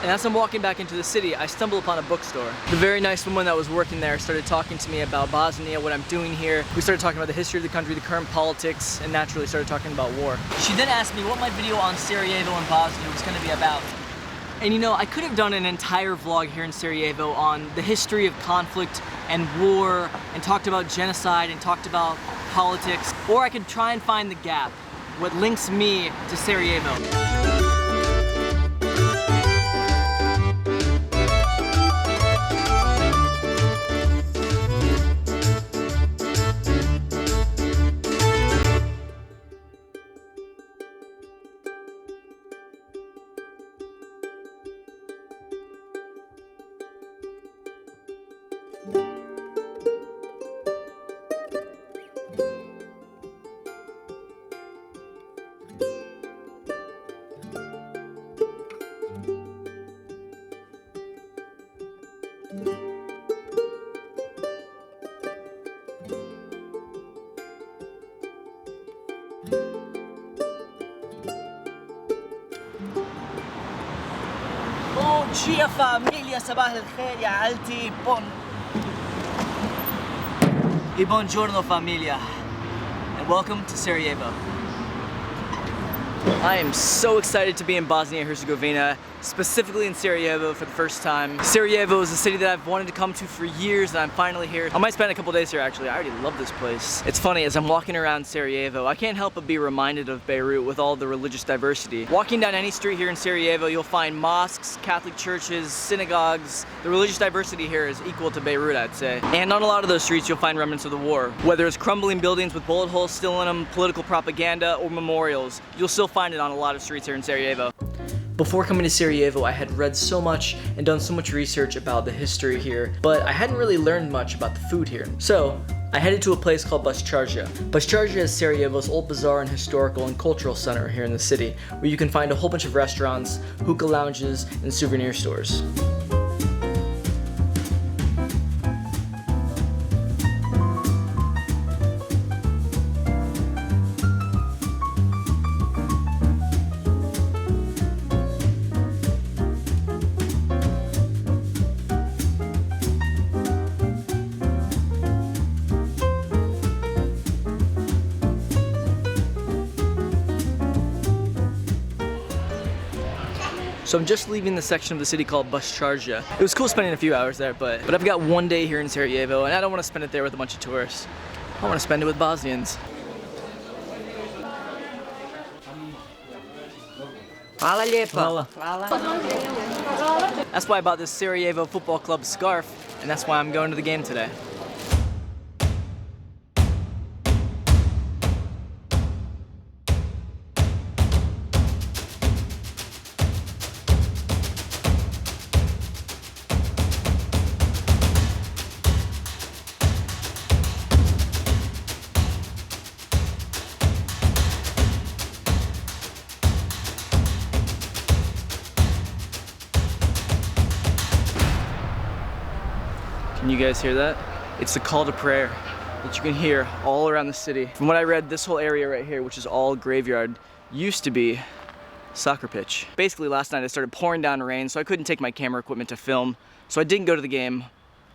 And as I'm walking back into the city, I stumble upon a bookstore. The very nice woman that was working there started talking to me about Bosnia, what I'm doing here. We started talking about the history of the country, the current politics, and naturally started talking about war. She then asked me what my video on Sarajevo and Bosnia was going to be about. And you know, I could have done an entire vlog here in Sarajevo on the history of conflict and war, and talked about genocide, and talked about politics. Or I could try and find the gap, what links me to Sarajevo. Bom dia família, sabah al-khair ya alti, e buongiorno família, and welcome to Sarajevo. I am so excited to be in Bosnia-Herzegovina, specifically in Sarajevo for the first time. Sarajevo is a city that I've wanted to come to for years, and I'm finally here. I might spend a couple days here actually. I already love this place. It's funny, as I'm walking around Sarajevo, I can't help but be reminded of Beirut with all the religious diversity. Walking down any street here in Sarajevo, you'll find mosques, Catholic churches, synagogues. The religious diversity here is equal to Beirut, I'd say. And on a lot of those streets, you'll find remnants of the war. Whether it's crumbling buildings with bullet holes still in them, political propaganda, or memorials, you'll still find it on a lot of streets here in Sarajevo. Before coming to Sarajevo, I had read so much and done so much research about the history here, but I hadn't really learned much about the food here. So, I headed to a place called Basčarja. Basčarja is Sarajevo's old bazaar and historical and cultural center here in the city, where you can find a whole bunch of restaurants, hookah lounges, and souvenir stores. So I'm just leaving the section of the city called Basčarja. It was cool spending a few hours there, but I've got one day here in Sarajevo, and I don't want to spend it there with a bunch of tourists. I want to spend it with Bosnians. Hvala lijepo. That's why I bought this Sarajevo Football Club scarf, and that's why I'm going to the game today. Can you guys hear that? It's the call to prayer that you can hear all around the city. From what I read, this whole area right here, which is all graveyard, used to be soccer pitch. Basically last night it started pouring down rain, so I couldn't take my camera equipment to film, so I didn't go to the game,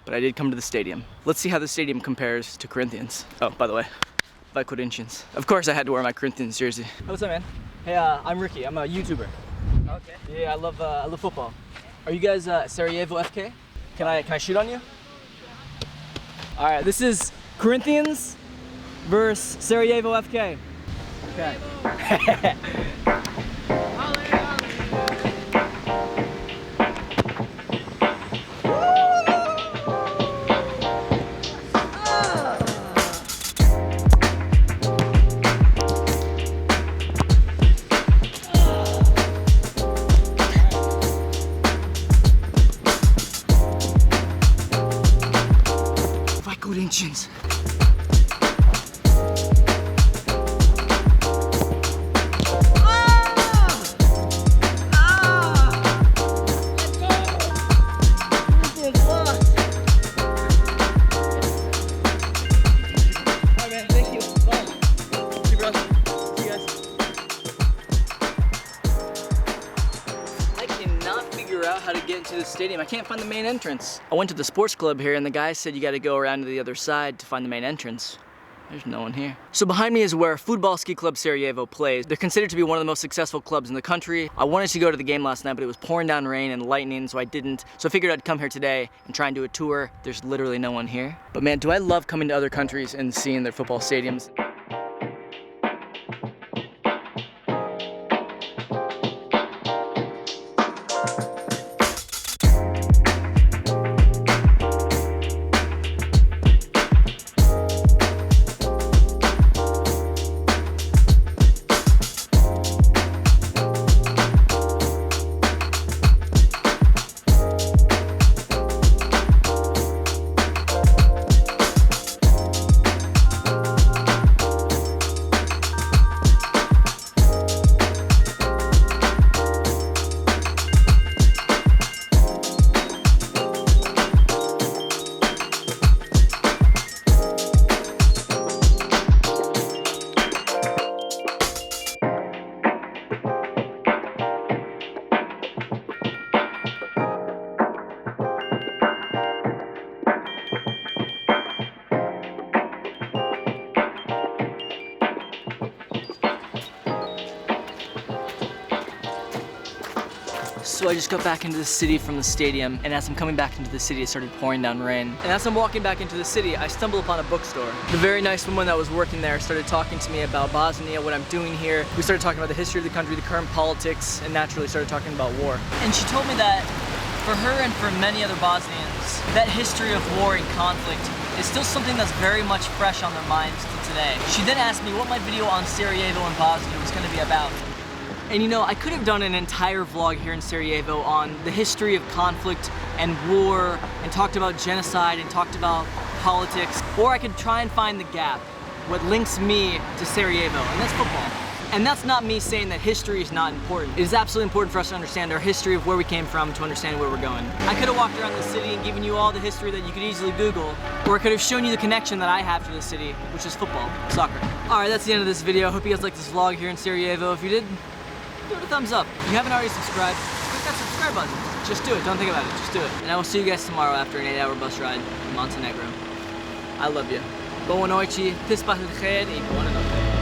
but I did come to the stadium. Let's see how the stadium compares to Corinthians. Oh, by the way, by Corinthians. Of course I had to wear my Corinthians jersey. Hey, what's up, man? Hey, I'm Ricky. I'm a YouTuber. Okay. Yeah, I love football. Are you guys Sarajevo FK? Can I shoot on you? All right, this is Corinthians versus Sarajevo FK. Okay. Corinthians. I cannot figure out how to get into the stadium. I can't find the main entrance. I went to the sports club here and the guy said you gotta go around to the other side to find the main entrance. There's no one here. So behind me is where Futbolski Club Sarajevo plays. They're considered to be one of the most successful clubs in the country. I wanted to go to the game last night, but it was pouring down rain and lightning, so I didn't. So I figured I'd come here today and try and do a tour. There's literally no one here. But man, do I love coming to other countries and seeing their football stadiums. So I just got back into the city from the stadium, and as I'm coming back into the city, it started pouring down rain. And as I'm walking back into the city, I stumble upon a bookstore. The very nice woman that was working there started talking to me about Bosnia, what I'm doing here. We started talking about the history of the country, the current politics, and naturally started talking about war. And she told me that for her and for many other Bosnians, that history of war and conflict is still something that's very much fresh on their minds to today. She then asked me what my video on Sarajevo and Bosnia was going to be about. And you know, I could have done an entire vlog here in Sarajevo on the history of conflict and war, and talked about genocide and talked about politics, or I could try and find the gap, what links me to Sarajevo, and that's football. And that's not me saying that history is not important. It is absolutely important for us to understand our history of where we came from to understand where we're going. I could have walked around the city and given you all the history that you could easily Google, or I could have shown you the connection that I have to the city, which is football, soccer. Alright, that's the end of this video. I hope you guys liked this vlog here in Sarajevo. If you did, give it a thumbs up. If you haven't already subscribed, click that subscribe button. Just do it, don't think about it, just do it. And I will see you guys tomorrow after an 8-hour bus ride in Montenegro. I love you. Boa noite, tis el khair, e buona notte.